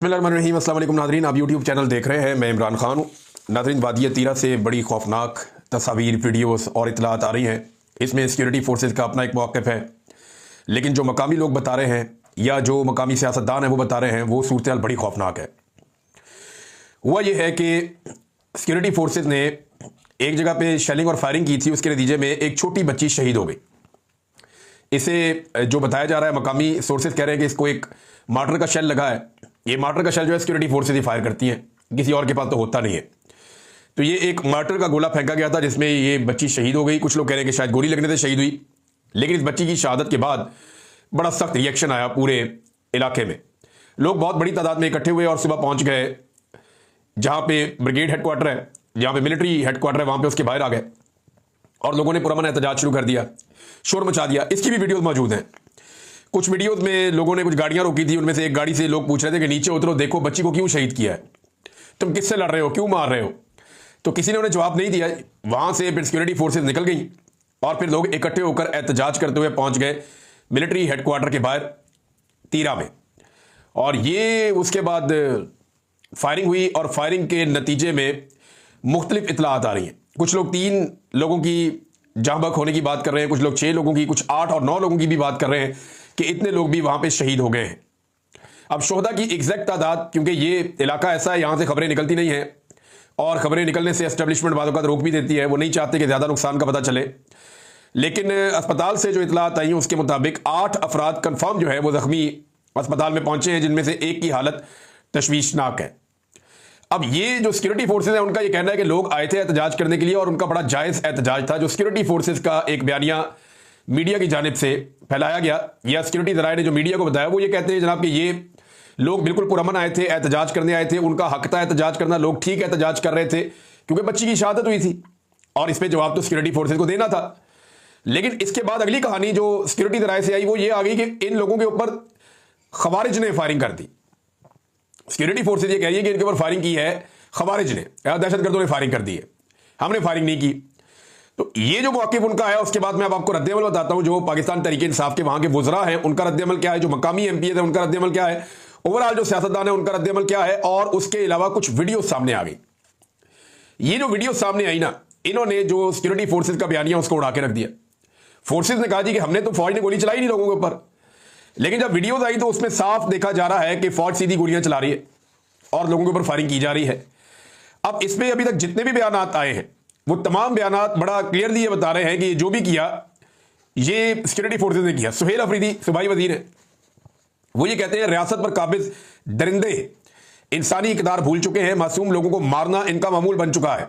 बिस्मिल्लाहिर्रहमानिर्रहीम। अस्सलाम वालेकुम नाज़रीन, आप यूट्यूब चैनल देख रहे हैं। मैं इमरान खान हूँ। नाज़रीन, वादिय तीरा से बड़ी खौफनाक तस्वीर, वीडियोस और इतलात आ रही हैं। इसमें सिक्योरिटी फोर्सेस का अपना एक मौक़िफ़ है, लेकिन जो मकामी लोग बता रहे हैं या जो मकामी सियासतदान हैं वो बता रहे हैं, वो सूरत बड़ी खौफनाक है। हुआ ये है कि सिक्योरिटी फोर्सेस ने एक जगह पे शेलिंग और फायरिंग की थी, उसके नतीजे में एक छोटी बच्ची शहीद हो गई। इसे जो बताया जा रहा है, मकामी सोर्सेज कह रहे हैं कि इसको एक मार्टर का शेल लगा है। ये मार्टर का शेल जो है सिक्योरिटी फोर्सेज ही फायर करती हैं, किसी और के पास तो होता नहीं है। तो ये एक मार्टर का गोला फेंका गया था जिसमें ये बच्ची शहीद हो गई। कुछ लोग कह रहे हैं कि शायद गोली लगने से शहीद हुई, लेकिन इस बच्ची की शहादत के बाद बड़ा सख्त रिएक्शन आया पूरे इलाके में। लोग बहुत बड़ी तादाद में इकट्ठे हुए और सुबह पहुंच गए जहां पे ब्रिगेड हेडक्वार्टर है, जहां पे मिलिट्री हेडक्वार्टर है, वहां पे उसके बाहर आ गए और लोगों ने पुरअमन एहतजाज शुरू कर दिया, शोर मचा दिया। इसकी भी वीडियोस मौजूद हैं। कुछ वीडियोस में लोगों ने कुछ गाड़ियां रोकी थी, उनमें से एक गाड़ी से लोग पूछ रहे थे कि नीचे उतरो, देखो बच्ची को क्यों शहीद किया है, तुम किससे लड़ रहे हो, क्यों मार रहे हो। तो किसी ने उन्हें जवाब नहीं दिया। वहां से फिर सिक्योरिटी फोर्सेज निकल गई और फिर लोग इकट्ठे होकर एहतजाज करते हुए पहुंच गए मिलिट्री हेडक्वार्टर के बाहर तीरा में। और ये उसके बाद फायरिंग हुई और फायरिंग के नतीजे में मुख्तलिफ इतलात आ रही हैं। कुछ लोग 3 लोगों की जहाँ बहक होने की बात कर रहे हैं, कुछ लोग 6 लोगों की, कुछ 8 और 9 लोगों की भी बात कर रहे हैं कि इतने लोग भी वहां पे शहीद हो गए हैं। अब शोहदा की एग्जैक्ट तादाद, क्योंकि ये इलाका ऐसा है, यहां से खबरें निकलती नहीं है और खबरें निकलने से एस्टेब्लिशमेंट बातों का रोक भी देती है। वो नहीं चाहते कि ज़्यादा नुकसान का पता चले। लेकिन अस्पताल से जो इतलात आई उसके मुताबिक 8 अफराद कन्फर्म जो है वो जख्मी अस्पताल में पहुंचे हैं, जिनमें से एक की हालत तशवीशनाक है। अब ये जो सिक्योरिटी फोर्सेज है उनका ये कहना है कि लोग आए थे एहतजाज करने के लिए और उनका बड़ा जायज़ एहतजाज था। जो सिक्योरिटी फोर्सेज का एक बयानिया मीडिया की जानिब से फैलाया गया या सिक्योरिटी ज़राए ने जो मीडिया को बताया, वो ये कहते हैं जनाब कि ये लोग बिल्कुल पुरअमन आए थे, एहतजाज करने आए थे, उनका हक था एहतजाज करना, लोग ठीक एहतजाज कर रहे थे क्योंकि बच्ची की शहादत हुई थी और इस पर जवाब तो सिक्योरिटी फोर्सेज को देना था। लेकिन इसके बाद अगली कहानी जो सिक्योरिटी ज़राए से आई वो ये आ गई कि इन लोगों के ऊपर खवारिज ने फायरिंग कर दी। सिक्योरिटी फोर्सेज ये कह रही है कि इनके ऊपर फायरिंग की है खवारिज ने, दहशतगर्दों ने फायरिंग कर दी है, हमने फायरिंग नहीं की। तो ये जो मौक़िफ़ उनका है, उसके बाद मैं अब आपको रद्द-ए-अमल बताता हूं। जो पाकिस्तान तहरीक इंसाफ के वहां के वुज़रा हैं उनका रद्द-ए-अमल क्या है, जो मकामी एमपीएस है उनका रद्द-ए-अमल क्या है, ओवरऑल जो सियासतदान है उनका रद्द-ए-अमल क्या है। और उसके अलावा कुछ वीडियो सामने आ गई। ये जो वीडियो सामने आई ना, इन्होंने जो सिक्योरिटी फोर्सेज का बयानिया उसको उड़ा के रख दिया। फोर्सेज ने कहा जी कि हमने तो फौज ने गोली चलाई नहीं लोगों के ऊपर, लेकिन जब वीडियोज आई तो उसमें साफ देखा जा रहा है कि फौज सीधी गोलियां चला रही है और लोगों के ऊपर फायरिंग की जा रही है। अब इसमें अभी तक जितने भी बयान आए हैं वो तमाम बयान बड़ा क्लियरली ये बता रहे हैं कि जो भी किया ये सिक्योरिटी फोर्सेज ने किया। सुहेल अफरीदी सूबाई वजीर है, वो ये कहते हैं रियासत पर काबिज दरिंदे इंसानी इक़दार भूल चुके हैं, मासूम लोगों को मारना इनका मामूल बन चुका है।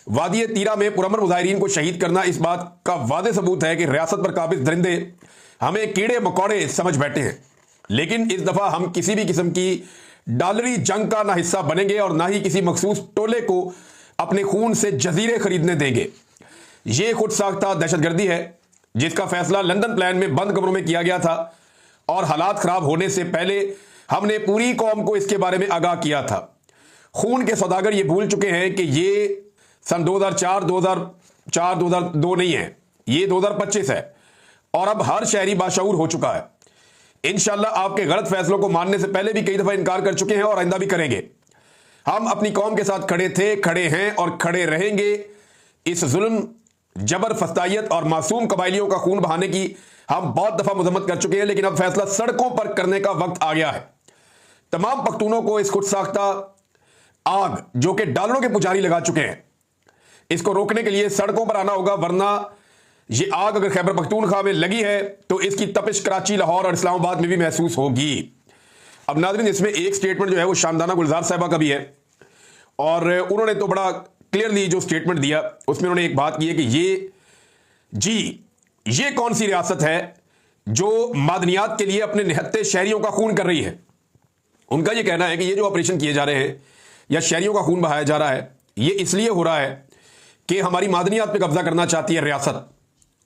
वादिय तीरा में पुरअमन मुजाहिरीन को शहीद करना इस बात का वादे सबूत है कि रियासत पर काबिज दरिंदे हमें कीड़े मकोड़े समझ बैठे हैं। लेकिन इस दफा हम किसी भी किस्म की डॉलरी जंग का ना हिस्सा बनेंगे और ना ही किसी मखसूस टोले को अपने खून से जजीरे खरीदने देंगे। यह खुद साख्ता दहशतगर्दी है जिसका फैसला लंदन प्लान में बंद कमरों में किया गया था और हालात खराब होने से पहले हमने पूरी कौम को इसके बारे में आगाह किया था। खून के सौदागर ये भूल चुके हैं कि ये सन 2002 नहीं है, ये 2025 है और अब हर शहरी बाशऊर हो चुका है। इंशाल्लाह आपके गलत फैसलों को मानने से पहले भी कई दफा इनकार कर चुके हैं और आइंदा भी करेंगे। हम अपनी कौम के साथ खड़े थे, खड़े हैं और खड़े रहेंगे। इस जुल्म, जबर, फस्तायत और मासूम कबायलियों का खून बहाने की हम बहुत दफा मजम्मत कर चुके हैं, लेकिन अब फैसला सड़कों पर करने का वक्त आ गया है। तमाम पख्तूनों को इस खुद साख्ता आग जो कि डॉलरों के पुजारी लगा चुके हैं, इसको रोकने के लिए सड़कों पर आना होगा, वरना ये आग अगर खैबर पख्तूनख्वा में लगी है तो इसकी तपिश कराची, लाहौर और इस्लामाबाद में भी महसूस होगी। अब नाज़रीन, इसमें एक स्टेटमेंट जो है वो शामदाना गुलजार साहिबा का भी है और उन्होंने तो बड़ा क्लियरली जो स्टेटमेंट दिया उसमें उन्होंने एक बात की है कि ये कौन सी रियासत है जो मादनियात के लिए अपने निहत्ते शहरियों का खून कर रही है। उनका यह कहना है कि ये जो ऑपरेशन किए जा रहे हैं या शहरियों का खून बहाया जा रहा है, ये इसलिए हो रहा है कि हमारी मादनियात पे कब्जा करना चाहती है रियासत।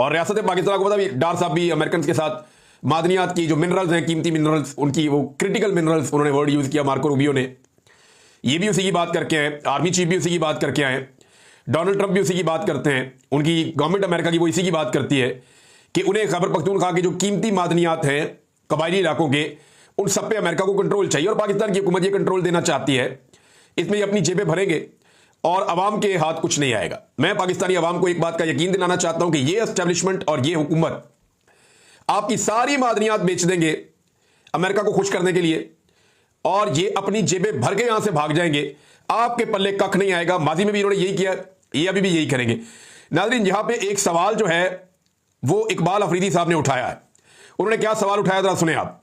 और रियासत पाकिस्तान को पता भी, डार साहब भी अमेरिकन के साथ मादनियात की जो मिनरल्स हैं, कीमती मिनरल्स, उनकी वो क्रिटिकल मिनरल्स उन्होंने वर्ड यूज़ किया मार्को रूबियो ने, ये भी उसी की बात करके आए, आर्मी चीफ भी उसी की बात करके आए, डोनाल्ड ट्रंप भी उसी की बात करते हैं, उनकी गवर्नमेंट अमेरिका की वो इसी की बात करती है कि उन्हें खैबर पख्तूनख्वा की जो कीमती मादनियात हैं कबायली इलाकों के, उन सब पे अमेरिका को कंट्रोल चाहिए और पाकिस्तान की हुकूमत ये कंट्रोल देना चाहती है। इसमें ये अपनी जेबें भरेंगे और अवाम के हाथ कुछ नहीं आएगा। मैं पाकिस्तानी अवाम को एक बात का यकीन दिलाना चाहता हूं कि ये एस्टेब्लिशमेंट और ये हुकूमत आपकी सारी मादनियात बेच देंगे अमेरिका को खुश करने के लिए और ये अपनी जेबें भर के यहां से भाग जाएंगे। आपके पल्ले कख नहीं आएगा। माजी में भी इन्होंने यही किया, ये अभी भी यही करेंगे। नाज़रीन, यहां पे एक सवाल जो है वो इकबाल अफरीदी साहब ने उठाया है। उन्होंने क्या सवाल उठाया, जरा सुने आप।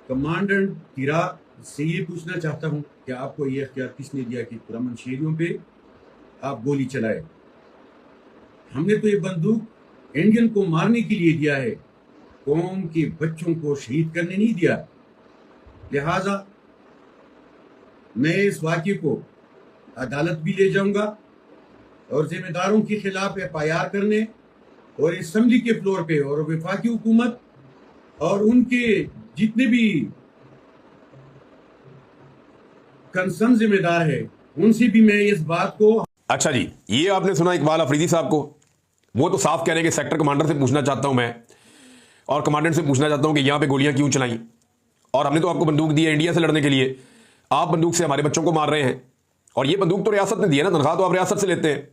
कमांडेंट तीरा से ये पूछना चाहता हूं कि आपको ये इख्तियार किसने दिया कि पुरअमन शहरियों पे आप गोली चलाए? हमने तो ये बंदूक इंडियन को मारने के लिए दिया है, कौम के बच्चों को शहीद करने नहीं दिया। लिहाजा मैं इस वाक़े को अदालत भी ले जाऊंगा और जिम्मेदारों के खिलाफ FIR करने और असेंबली के फ्लोर पे और वफाकी हुकूमत और उनके जितने भी कंसर्न जिम्मेदार है उनसे भी मैं इस बात को। अच्छा जी, ये आपने सुना इकबाल अफरीदी साहब को। वो तो साफ कह रहे हैं कि सेक्टर कमांडर से पूछना चाहता हूं मैं और कमांडेंट से पूछना चाहता हूं कि यहां पे गोलियां क्यों चलाई और हमने तो आपको बंदूक दी है इंडिया से लड़ने के लिए, आप बंदूक से हमारे बच्चों को मार रहे हैं और ये बंदूक तो रियासत ने दी है ना, तनख्वाह तो आप रियासत से लेते हैं।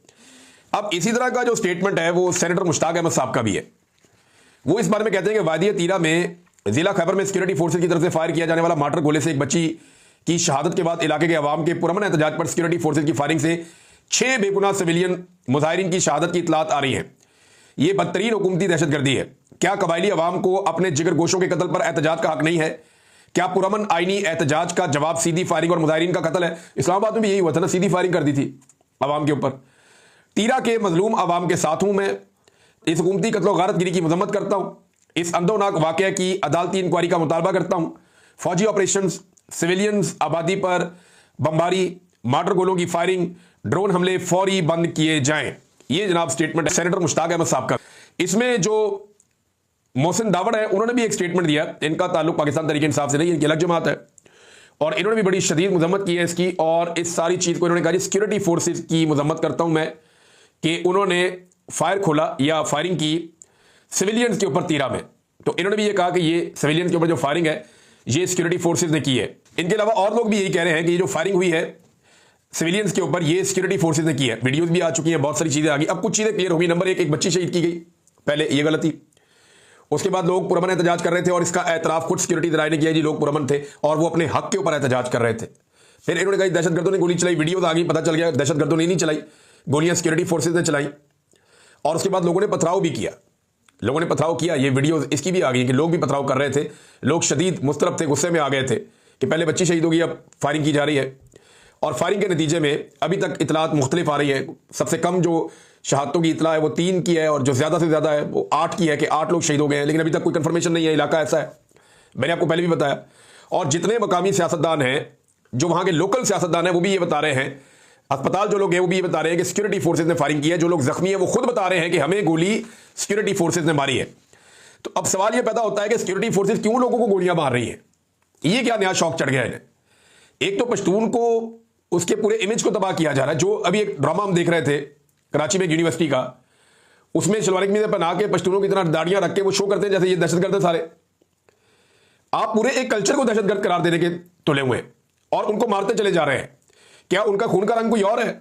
अब इसी तरह का जो स्टेटमेंट है वो सेनेटर मुश्ताक अहमद साहब का भी है। वो इस बारे में कहते हैं कि वादी तीरा में जिला खैबर में सिक्योरिटी फोर्सेज की तरफ से फायर किया जाने वाला मार्टर गोले से एक बच्ची की शहादत के बाद इलाके के अवाम के पुरअमन एहतजाज पर सिक्योरिटी फोर्सेज की फायरिंग से 6 बेगुनाह सिविलियन मुजाहिरीन की शहादत की इतलात आ रही है। यह बदतरीन हुकूमती दहशतगर्दी है। क्या कबायली अवाम को अपने जिगर गोशों के कत्ल पर एहतजाज का हक नहीं है? क्या पुरअमन आईनी एहतजाज का जवाब सीधी फायरिंग और मुजाहिरीन का कत्ल है? इस्लामाबाद में भी यही हुआ था ना, सीधी फायरिंग कर दी थी अवाम के ऊपर। तीरा के मजलूम अवाम के साथ हूं मैं। इस हुकूमती कत्लो गारतगिरी की मजम्मत करता हूं। इस अंदोनाक वाक़या की अदालती इंक्वायरी का मुतालबा करता हूं। फौजी ऑपरेशन, सिविलियंस आबादी पर बमबारी, मार्टर गोलों की फायरिंग, ड्रोन हमले फौरी बंद किए जाएं। ये जनाब स्टेटमेंट है सेनेटर मुश्ताक अहमद साहब का। इसमें जो मोहसिन दावड़ है उन्होंने भी एक स्टेटमेंट दिया। इनका ताल्लुक पाकिस्तान तहरीक इंसाफ से नहीं, इनकी अलग जमात है और इन्होंने भी बड़ी शदीद मजम्मत की है इसकी। और इस सारी चीज़ को इन्होंने कहा सिक्योरिटी फोर्सेज की मजम्मत करता हूं मैं कि उन्होंने फायर खोला या फायरिंग की सिविलियंस के ऊपर तीरा में। तो इन्होंने भी ये कहा कि ये सिविलियंस के ऊपर जो फायरिंग है ये सिक्योरिटी फोर्सेज ने की है। इनके अलावा और लोग भी यही कह रहे हैं कि ये जो फायरिंग हुई है सिविलियंस के ऊपर ये सिक्योरिटी फोर्सेज ने की है। वीडियोस भी आ चुकी हैं, बहुत सारी चीजें आ गई। अब कुछ चीजें क्लियर हो गई। नंबर एक बच्ची शहीद की गई, पहले ये गलत थी। उसके बाद लोग पुरअमन एहतजाज कर रहे थे और इसका एतराफ खुद सिक्योरिटी दराए ने किया जी लोग पुरअमन थे और वो अपने हक के ऊपर एहतजाज कर रहे थे। फिर इन्होंने कहा दहशतगर्दों ने गोली चलाई, वीडियोज आ गई, पता चल गया दहशतगर्दों ने नहीं चलाई, गोलियां सिक्योरिटी फोर्सेज ने चलाई। और उसके बाद लोगों ने पथराव भी किया, लोगों ने पथराव किया। ये वीडियोस इसकी भी आ गई कि लोग भी पथराव कर रहे थे। लोग शदीद मुस्तरब थे, गुस्से में आ गए थे कि पहले बच्ची शहीद होगी, अब फायरिंग की जा रही है। और फायरिंग के नतीजे में अभी तक इतलात मुख्तलिफ आ रही है। सबसे कम जो शहादतों की इतला है वो 3 की है और जो ज़्यादा से ज़्यादा है वो 8 की है कि 8 लोग शहीद हो गए हैं। लेकिन अभी तक कोई कंफर्मेशन नहीं है, इलाका ऐसा है, मैंने आपको पहले भी बताया। और जितने मकामी सियासतदान हैं, जो वहाँ के लोकल सियासतदान हैं, वो भी ये बता रहे हैं, अस्पताल जो लोग हैं वो भी ये बता रहे हैं कि सिक्योरिटी फोर्सेज ने फायरिंग की है। जो लोग जख्मी हैं वो खुद बता रहे हैं कि हमें गोली सिक्योरिटी फोर्सेज ने मारी है। तो अब सवाल ये पैदा होता है कि सिक्योरिटी फोर्सेज क्यों लोगों को गोलियां मार रही हैं? ये क्या नया शौक चढ़ गया है? एक तो पश्तून को उसके पूरे इमेज को तबाह किया जा रहा है। जो अभी एक ड्रामा हम देख रहे थे कराची में एक यूनिवर्सिटी का, उसमें शलवार कमीज पहना के पश्तूनों की तरह दाढ़ियां रख के वो शो करते हैं जैसे ये दहशतगर्द है सारे। आप पूरे एक कल्चर को दहशतगर्द करार देने के तुले हुए हैं और उनको मारते चले जा रहे हैं। क्या उनका खून का रंग कोई और है?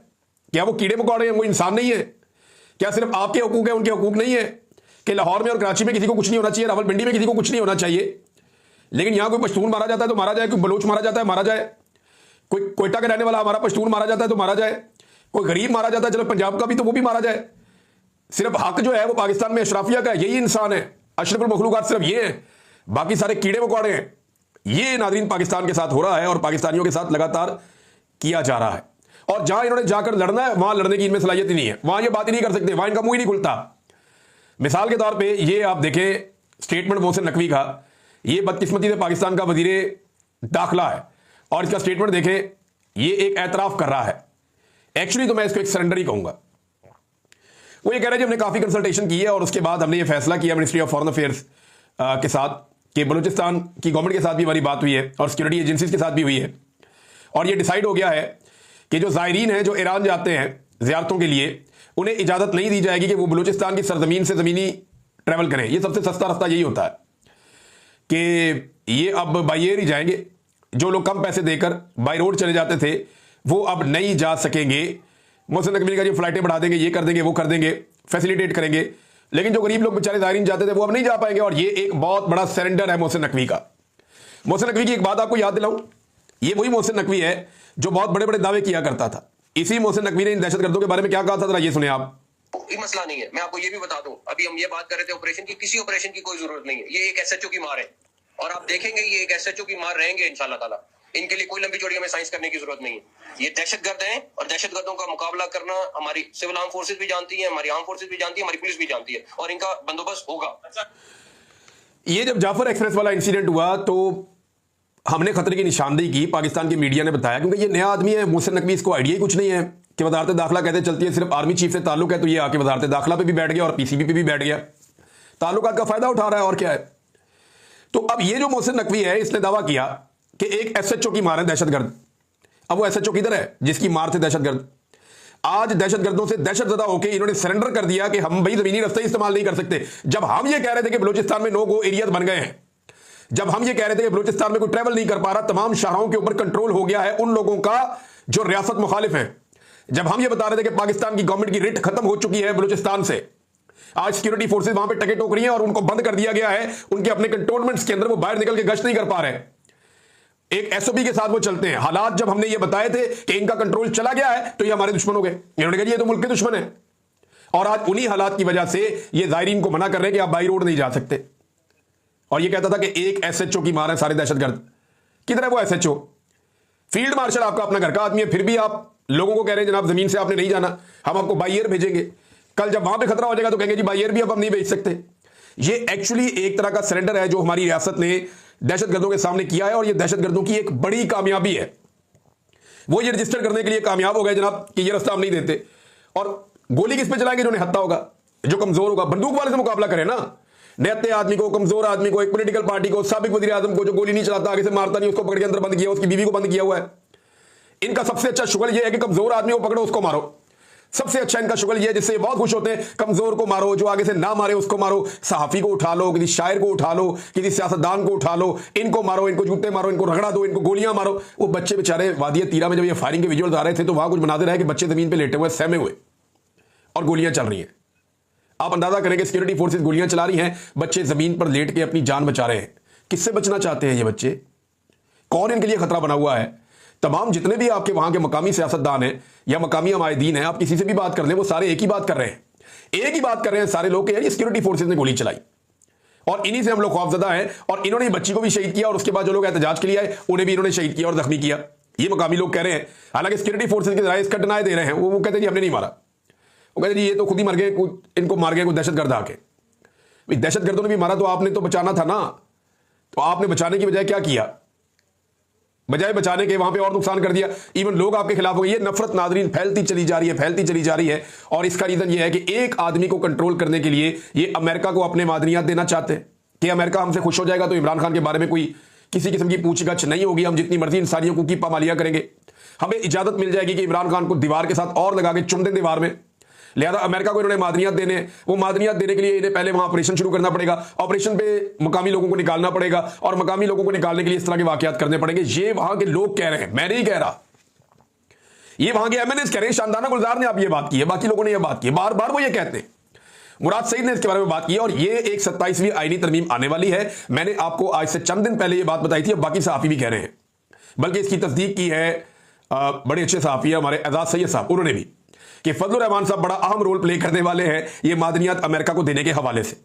क्या वो कीड़े मकोड़े हैं, वो इंसान नहीं है? क्या सिर्फ आपके हकूक है, उनके हकूक नहीं है? कि लाहौर में और कराची में किसी को कुछ नहीं होना चाहिए, रावलपिंडी में किसी को कुछ नहीं होना चाहिए, लेकिन यहां कोई पश्तून मारा जाता है तो मारा जाए, कोई बलोच मारा जाता है मारा जाए, कोई कोयटा का रहने वाला हमारा पश्तून मारा जाता है तो मारा जाए, कोई गरीब मारा जाता है चलो पंजाब का भी तो वो भी मारा जाए। सिर्फ हक जो है वो पाकिस्तान में अशराफिया का है, यही इंसान है, अशरफुल मखलूकात सिर्फ ये है, बाकी सारे कीड़े मकोड़े हैं। ये नाज़रीन पाकिस्तान के साथ हो रहा है और पाकिस्तानियों के साथ लगातार किया जा रहा है। और जहां इन्होंने जाकर लड़ना है वहां लड़ने की इनमें सलाहियत ही नहीं है, वहां ये बात ही नहीं कर सकते, वहां इनका मुंह ही नहीं खुलता। मिसाल के तौर पे ये आप देखें स्टेटमेंट मोहसिन नकवी का, ये बदकिस्मती से पाकिस्तान का वजीरे दाखिला है और इसका स्टेटमेंट देखें, ये एक एतराफ कर रहा है। एक्चुअली तो मैं इसको एक सरेंडर ही कहूंगा। वो ये कह रहे हैं हमने काफी कंसल्टेशन की है और उसके बाद हमने ये फैसला किया मिनिस्ट्री ऑफ फॉरेन अफेयर्स के साथ कि बलूचिस्तान की गवर्नमेंट के साथ भी हमारी बात हुई है और सिक्योरिटी एजेंसीज के साथ भी हुई है और ये डिसाइड हो गया है कि जो ज़ायरीन हैं जो ईरान जाते हैं ज़ियारतों के लिए, उन्हें इजाज़त नहीं दी जाएगी कि वो बलूचिस्तान की सरजमीन से ज़मीनी ट्रैवल करें। ये सबसे सस्ता रास्ता यही होता है। कि ये अब बाई एयर ही जाएंगे। जो लोग कम पैसे देकर बाई रोड चले जाते थे वो अब नहीं जा सकेंगे। मोहसिन नकवी का जो फ्लाइटें बढ़ा देंगे, ये कर देंगे, वो कर देंगे, फैसिलिटेट करेंगे, लेकिन जो गरीब लोग बेचारे ज़ायरीन जाते थे वो अब नहीं जा पाएंगे। और ये एक बहुत बड़ा सरेंडर है मोहसिन नकवी का। मोहसिन नकवी की एक बात आपको याद दिलाऊं, ये वही मोहसिन नकवी है जो बहुत बड़े बड़े दावे किया करता था। इसी मोहसिन नकवी ने इन दहशतगर्दों के बारे में क्या कहा था, जरा ये सुने आप। ये मसला नहीं है। मैं आपको ये भी बता दूं, अभी हम ये बात कर रहे थे ऑपरेशन की, किसी ऑपरेशन की कोई जरूरत नहीं है। ये एक एसएचओ की मार है और आप देखेंगे ये एक एसएचओ की मार रहेंगे इंशाल्लाह ताला। इनके लिए कोई लंबी चौड़ी हमें साइंस करने की जरूरत नहीं है। ये दहशतगर्द हैं और दहशतगर्दों का मुकाबला करना हमारी सिविल आर्म फोर्सेज भी जानती है, हमारी आर्म फोर्सेज भी जानती है, हमारी पुलिस भी जानती है और इनका बंदोबस्त होगा। ये जब जाफर एक्सप्रेस वाला इंसिडेंट हुआ तो हमने खतरे की निशानदेही की, पाकिस्तान की मीडिया ने बताया, क्योंकि ये नया आदमी है मोहसिन नकवी, इसको आइडिया ही कुछ नहीं है कि वजारत दाखिला कहते चलती है, सिर्फ आर्मी चीफ से ताल्लुक है, तो ये आके वजारत दाखिला पे भी बैठ गया और पीसीबी पे भी बैठ गया, ताल्लुकात का फायदा उठा रहा है और क्या है। तो अब ये जो मोहसिन नकवी है इसने दावा किया कि एक एसएचओ की मार है दहशतगर्द। अब वो एसएचओ किधर है जिसकी मार थे दहशतगर्द? आज दहशतगर्दों से दहशतजदा होकर इन्होंने सरेंडर कर दिया कि हम भाई जमीनी रास्ते इस्तेमाल नहीं कर सकते। जब हम ये कह रहे थे कि बलूचिस्तान में नो गो एरियाज बन गए हैं, जब हम ये कह रहे थे कि बलूचिस्तान में कोई ट्रैवल नहीं कर पा रहा, तमाम शाहराहों के ऊपर कंट्रोल हो गया है उन लोगों का जो रियासत मुखालिफ है, जब हम ये बता रहे थे कि पाकिस्तान की गवर्नमेंट की रिट खत्म हो चुकी है बलूचिस्तान से, आज सिक्योरिटी फोर्सेज वहां पे टके टोक रही हैं और उनको बंद कर दिया गया है, उनके अपने कंटोनमेंट्स के अंदर वो बाहर निकल के गश्त नहीं कर पा रहे, एक एसओपी के साथ वो चलते हैं। हालात जब हमने ये बताए थे कि इनका कंट्रोल चला गया है तो ये हमारे दुश्मन हो गए, इन्होंने कहा ये तो मुल्क के दुश्मन है। और आज उन्हीं हालात की वजह से ये ज़ायरीन को मना कर रहे हैं कि आप बाई रोड नहीं जा सकते। और ये कहता था कि एक एसएचओ की मार है सारे दहशतगर्द। किधर है वो एसएचओ? फील्ड मार्शल आपका अपना घर का आदमी है, फिर भी आप लोगों को कह रहे हैं जनाब जमीन से आपने नहीं जाना, हम आपको बाई एयर भेजेंगे। कल जब वहां पे खतरा हो जाएगा तो कहेंगे जी बाई एयर भी अब हम नहीं भेज सकते। ये एक्चुअली एक तरह का सरेंडर है जो हमारी रियासत ने दहशतगर्दों के सामने किया है और ये दहशतगर्दों की एक बड़ी कामयाबी है। वो ये रजिस्टर करने के लिए कामयाब हो गए जनाब कि ये रास्ता हम नहीं देते। और गोली किस पे चलाएंगे? जो निहत्ता होगा, जो कमजोर होगा। बंदूक वाले से मुकाबला करें ना, निहत्ते आदमी को, कमजोर आदमी को, एक पॉलिटिकल पार्टी को, साबिक वजीर आजम को जो गोली नहीं चलाता, आगे से मारता नहीं, उसको पकड़ के अंदर बंद किया, उसकी बीवी को बंद किया हुआ है। इनका सबसे अच्छा शुगल यह है कि कमजोर आदमी को पकड़ो, उसको मारो। सबसे अच्छा इनका शुगल यह है जिससे बहुत खुश होते हैं, कमजोर को मारो, जो आगे से ना मारे उसको मारो। सहाफी को उठा लो, किसी शायर को उठा लो, किसी सियासतदान को उठा लो, इनको मारो, इनको जूते मारो, इनको रगड़ा दो, इनको गोलियां मारो। वो बच्चे बेचारे वादिया तीरा में जब ये फायरिंग के विजुअल्स आ रहे थे तो वहां कुछ बनाते रहे कि बच्चे जमीन पर लेटे हुए, सहमे हुए और गोलियां चल रही हैं। आप अंदाजा करें कि सिक्योरिटी फोर्सेस गोलियां चला रही हैं, बच्चे जमीन पर लेट के अपनी जान बचा रहे हैं। किससे बचना चाहते हैं ये बच्चे? कौन इनके लिए खतरा बना हुआ है? तमाम जितने भी आपके वहां के मकामी सियासतदान हैं या मकामी अमायदीन हैं, आप किसी से भी बात कर लें, वो सारे एक ही बात कर रहे हैं, एक ही बात कर रहे हैं सारे लोग कि यार सिक्योरिटी फोर्सेस ने गोली चलाई और इन्हीं से हम लोग खौफजदा हैं। और इन्होंने बच्ची को भी शहीद किया और उसके बाद जो लोग एहतजाज के लिए आए उन्हें भी इन्होंने शहीद किया और जख्मी किया, ये मकामी लोग कह रहे हैं। हालांकि सिक्योरिटी फोर्सेज के जराए इसका डिनाई दे रहे हैं, वो कहते हैं जी हमने नहीं मारा, वो कहते जी ये तो खुद ही मर गए, इनको मार गए कोई दहशतगर्द आके। दहशतगर्दों ने भी मारा तो आपने तो बचाना था ना, तो आपने बचाने की बजाय क्या किया? बजाय बचाने के वहां पे और नुकसान कर दिया। इवन लोग आपके खिलाफ हो गए। ये नफरत नाजरीन फैलती चली जा रही है, फैलती चली जा रही है। और इसका रीजन ये है कि एक आदमी को कंट्रोल करने के लिए ये अमेरिका को अपने मादनियात देना चाहते हैं कि अमेरिका हमसे खुश हो जाएगा तो इमरान खान के बारे में कोई किसी किस्म की पूछगछ नहीं होगी, हम जितनी मर्जी इंसानियों को की पामालिया करेंगे, हमें इजाजत मिल जाएगी कि इमरान खान को दीवार के साथ और लगा के चुम दें दीवार में। लिहाजा अमेरिका को इन्होंने मादनियात देने, वो मादनियात देने के लिए इन्हें पहले वहां ऑपरेशन शुरू करना पड़ेगा, ऑपरेशन पे मकामी लोगों को निकालना पड़ेगा और मकामी लोगों को निकालने के लिए इस तरह के वाकयात करने पड़ेंगे। ये वहां के लोग कह रहे हैं, मैं नहीं कह रहा, ये वहां के एमएनएस कह रहे हैं। शानदाना गुलजार ने आप ये बात की है, बाकी लोगों ने ये बात की है, बार बार वो ये कहते हैं। मुराद सईद ने इसके बारे में बात की और ये एक 27वीं आईनी तरमीम आने वाली है। मैंने आपको आज से चंद दिन पहले ये बात बताई थी, अब बाकी सहाफी भी कह रहे हैं, बल्कि इसकी तस्दीक की है बड़े अच्छे सहाफी है हमारे एजाज सैयद साहब, उन्होंने भी, कि फजलुर रहमान साहब बड़ा अहम रोल प्ले करने वाले हैं ये मादनियात अमेरिका को देने के हवाले से।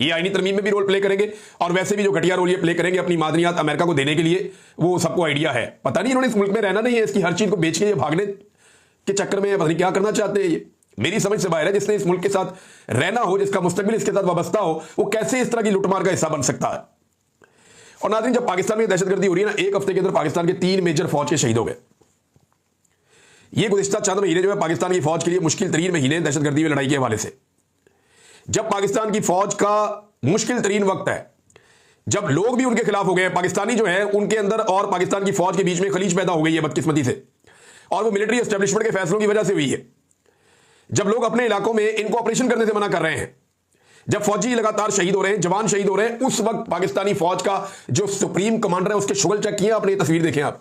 ये आईनी तरमीम में भी रोल प्ले करेंगे और वैसे भी जो घटिया रोल ये प्ले करेंगे अपनी मादनियात अमेरिका को देने के लिए, वो सबको आइडिया है। पता नहीं इन्होंने इस मुल्क में रहना नहीं है, इसकी हर चीज को बेच के ये भागने के चक्कर में पता नहीं क्या करना चाहते हैं। ये मेरी समझ से बाहर है। जिसने इस मुल्क के साथ रहना हो, जिसका मुस्तकबिल इसके साथ वाबस्ता हो, वो कैसे इस तरह की लुटमार का हिस्सा बन सकता है। और नाज़रीन, जब पाकिस्तान में दहशतगर्दी हो रही है ना, एक हफ्ते के अंदर पाकिस्तान के 3 मेजर फौज के शहीद हो गए। ये गुज़िश्ता चंद महीने जो है पाकिस्तान की फौज के लिए मुश्किल तरीन महीने दहशतगर्दी में लड़ाई के हवाले से। जब पाकिस्तान की फौज का मुश्किल तरीन वक्त है, जब लोग भी उनके खिलाफ हो गए, पाकिस्तानी जो है उनके अंदर और पाकिस्तान की फौज के बीच में खलीज पैदा हो गई है बदकिस्मती से, और वो मिलिट्री एस्टेब्लिशमेंट के फैसलों की वजह से हुई है। जब लोग अपने इलाकों में इनको ऑपरेशन करने से मना कर रहे हैं, जब फौजी लगातार शहीद हो रहे हैं, जवान शहीद हो रहे हैं, उस वक्त पाकिस्तानी फौज का जो सुप्रीम कमांडर है उसके शुगल चेक किए आपने? तस्वीर देखें आप,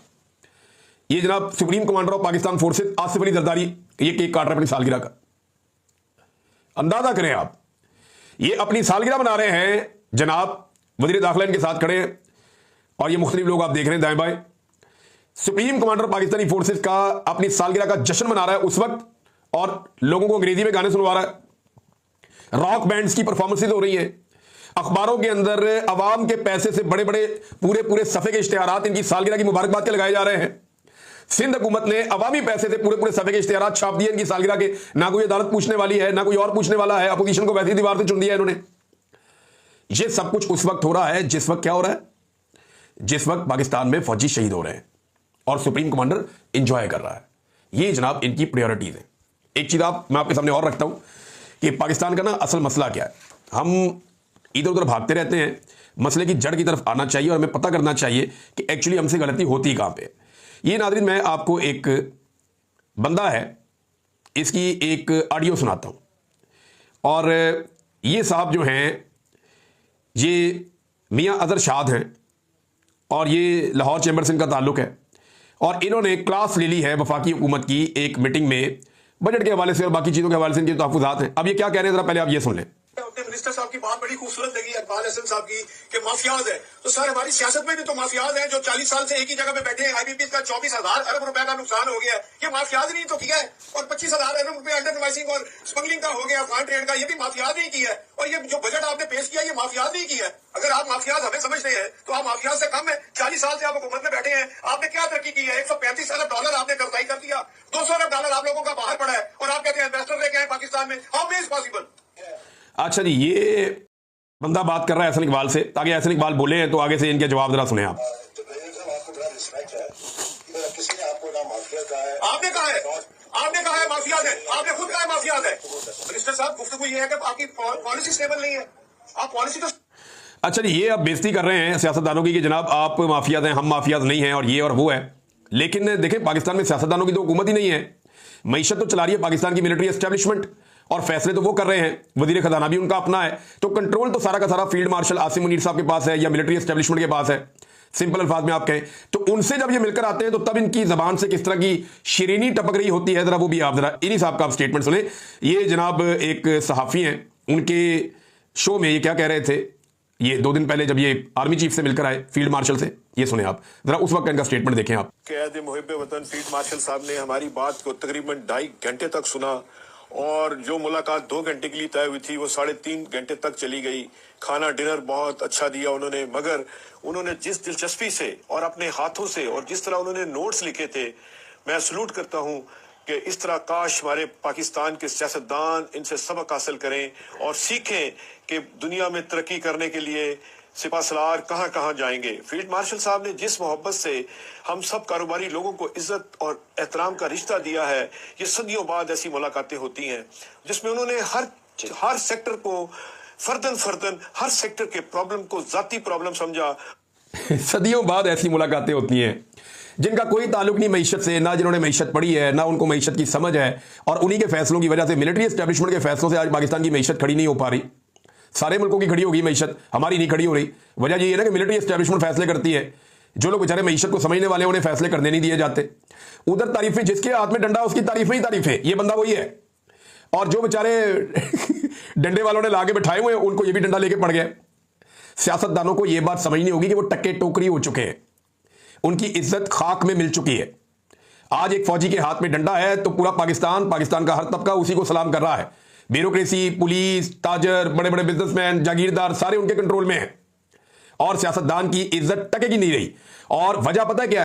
ये जनाब supreme commander of Pakistan forces Asif Ali Zardari ये केक काट रहे हैं अपनी सालगिरह का। अंदाजा करें आप, ये अपनी सालगिरह मना रहे हैं, जनाब वजीर दाखिला इनके साथ खड़े हैं और ये मुख्तलिफ लोग आप देख रहे हैं दाएं बाएं। सुप्रीम कमांडर पाकिस्तानी फोर्सेस का अपनी सालगिरह का जश्न मना रहा है उस वक्त और लोगों को अंग्रेजी में गाने सुनवा रहा है, रॉक बैंड्स की परफॉर्मेंसेज हो रही है, अखबारों के अंदर अवाम के पैसे से बड़े बड़े पूरे सफे के इश्तिहारात इनकी सालगिरह की मुबारकबाद के लगाए जा रहे हैं। सिंध हुकूमत ने अवामी पैसे से पूरे सफे के इश्तिहारात छाप दिए इनकी सालगिरह के। ना कोई अदालत पूछने वाली है, ना कोई और पूछने वाला है, अपोजिशन को वैसी दीवार से चुन दिया इन्होंने। ये सब कुछ उस वक्त हो रहा है जिस वक्त क्या हो रहा है, जिस वक्त पाकिस्तान में फौजी शहीद हो रहे हैं और सुप्रीम कमांडर इंजॉय कर रहा है। ये जनाब इनकी प्रायोरिटीज है। एक चीज मैं आपके सामने और रखता हूं कि पाकिस्तान का ना असल मसला क्या है। हम इधर उधर भागते रहते हैं, मसले की जड़ की तरफ आना चाहिए और हमें पता करना चाहिए कि एक्चुअली हमसे गलती होती कहां पे। ये नाज़रीन मैं आपको एक बंदा है, इसकी एक ऑडियो सुनाता हूं और ये साहब जो हैं ये मियां अजहर शाद हैं और ये लाहौर चैम्बर से इनका ताल्लुक है और इन्होंने क्लास ले ली है वफाकी हुकूमत की एक मीटिंग में, बजट के हवाले से और बाकी चीज़ों के हवाले से इनके तहफ़्फ़ुज़ात हैं। अब ये क्या कह रहे हैं, ज़रा पहले आप ये सुन लें। अपने मिनिस्टर साहब की बात बड़ी खूबसूरत लगी इकबाल हसन साहब की कि माफियाज है। तो सर हमारी सियासत में भी तो माफियाज हैं जो 40 साल से एक ही जगह पे बैठे हैं। IBP का 24,000 अरब रुपए का नुकसान हो गया है, ये माफियाज नहीं तो किया है। और 25,000 अरब रुपए अंडर डिवाइसिंग और स्मगलिंग का हो गया, फान ट्रेड का, ये भी माफियाज नहीं किया है। और ये जो बजट आपने पेश किया ये माफियाज नहीं किया है। अगर आप माफियाज हमें समझते हैं तो आप माफियाज से कम है। 40 साल से आप हुकूमत में बैठे हैं, आपने क्या तरक्की की है? 135 अरब डॉलर आपने कर्जाई कर दिया, 200 अरब डॉलर आप लोगों का बाहर पड़ा है और आप कहते हैं इन्वेस्टर लेके आए पाकिस्तान में। How is possible? अच्छा जी, ये बंदा बात कर रहा है एहसन इकबाल से, ताकि एहसन इकबाल बोले हैं तो आगे से इनके जवाब जरा सुने आप। आपने कहा है माफियाज है, आपने खुद कहा है माफियाज है। मिनिस्टर साहब गुफ्तगू ये है कि आपकी पॉलिसी स्टेबल नहीं है, आप पॉलिसी तो। अच्छा जी, ये आप बेइज्जती कर रहे हैं सियासतदानों की कि जनाब आप माफियाज हैं, हम माफियाज नहीं हैं और ये और वो है। लेकिन देखें पाकिस्तान में सियासतदानों की तो हुकूमत ही नहीं है, मईशत तो चला रही है पाकिस्तान की मिलिट्री एस्टेब्लिशमेंट और फैसले तो वो कर रहे हैं, वजीर खजाना भी उनका अपना है, तो कंट्रोल तो सारा का सारा फील्ड मार्शल आसिम मुनीर साहब के पास है या मिलिट्री एस्टेब्लिशमेंट के पास है। सिंपल अल्फाज में आप कहें तो उनसे जब ये मिलकर आते हैं तो तब इनकी जबान से किस तरह की शीरीनी टपक रही होती है, जरा वो भी आप जरा इन्हीं साहब का आप स्टेटमेंट सुने। ये जनाब एक सहाफ़ी हैं, उनके शो में ये क्या कह रहे थे, ये 2 दिन पहले जब ये आर्मी चीफ से मिलकर आए फील्ड मार्शल से, ये सुने आप जरा उस वक्त इनका स्टेटमेंट देखें आप। क़याद मुहिब वतन फील्ड मार्शल साहब ने हमारी बात को तकरीबन 2.5 घंटे तक सुना और जो मुलाकात 2 घंटे के लिए तय हुई थी वो 3.5 घंटे तक चली गई। खाना डिनर बहुत अच्छा दिया उन्होंने, मगर उन्होंने जिस दिलचस्पी से और अपने हाथों से और जिस तरह उन्होंने नोट्स लिखे थे, मैं सलूट करता हूँ कि इस तरह काश हमारे पाकिस्तान के सियासतदान इनसे सबक हासिल करें और सीखें कि दुनिया में तरक्की करने के लिए सिपा सलार कहाँ कहाँ जाएंगे। फील्ड मार्शल साहब ने जिस मोहब्बत से हम सब कारोबारी लोगों को इज्जत और एहतराम का रिश्ता दिया है, ये सदियों बाद ऐसी मुलाकातें होती हैं जिसमें उन्होंने हर सेक्टर को फर्दन हर सेक्टर के प्रॉब्लम को जाती प्रॉब्लम समझा। सदियों बाद ऐसी मुलाकातें होती हैं जिनका कोई ताल्लुक नहीं मईशत से, ना जिन्होंने मईशत पढ़ी है, ना उनको मईशत की समझ है, और उन्हीं के फैसलों की वजह से, मिलिट्री एस्टेब्लिशमेंट के फैसलों से आज पाकिस्तान की मईशत खड़ी नहीं हो पा रही। सारे मुल्कों की खड़ी होगी मईशत, हमारी नहीं खड़ी हो रही। वजह यही है ना कि मिलिट्री एस्टेब्लिशमेंट फैसले करती है, जो लोग बेचारे मईशत को समझने वाले उन्हें फैसले करने नहीं दिए जाते। उधर तारीफें, जिसके हाथ में डंडा उसकी तारीफें ही तारीफें, ये बंदा वही है। और जो बेचारे डंडे वालों ने लाके बैठाए हुए उनको ये भी डंडा लेके पड़ गए। सियासतदानों को यह बात समझनी होगी कि वो टक्के टोकरी हो चुके हैं, उनकी इज्जत खाक में मिल चुकी है। आज एक फौजी के हाथ में डंडा है तो पूरा पाकिस्तान का हर तबका उसी को सलाम कर रहा है। ब्यूरोक्रेसी, पुलिस, ताजर, बड़े बड़े बिजनेसमैन, जागीरदार सारे उनके कंट्रोल में हैं और सियासतदान की इज्जत टके की नहीं रही। और वजह पता है क्या है?